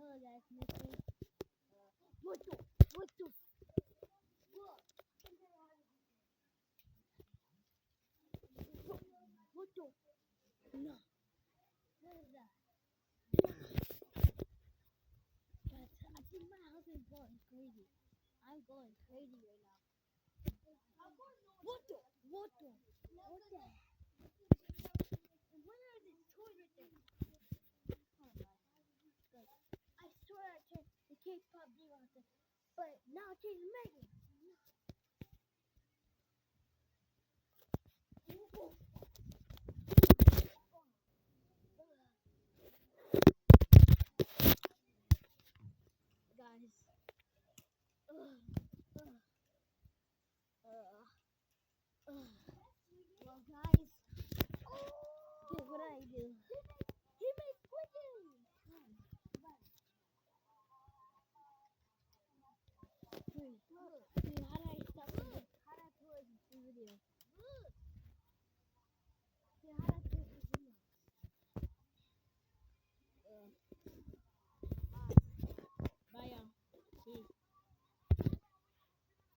Hello guys, Mr. What the? What the? What? What the? No. What is that? Guys, I think my house is going crazy. I'm going crazy right now. What the? What the? What the? And where are these toilet things? Oh my god. I swear I checked the K-pop demon, but now she's Megan.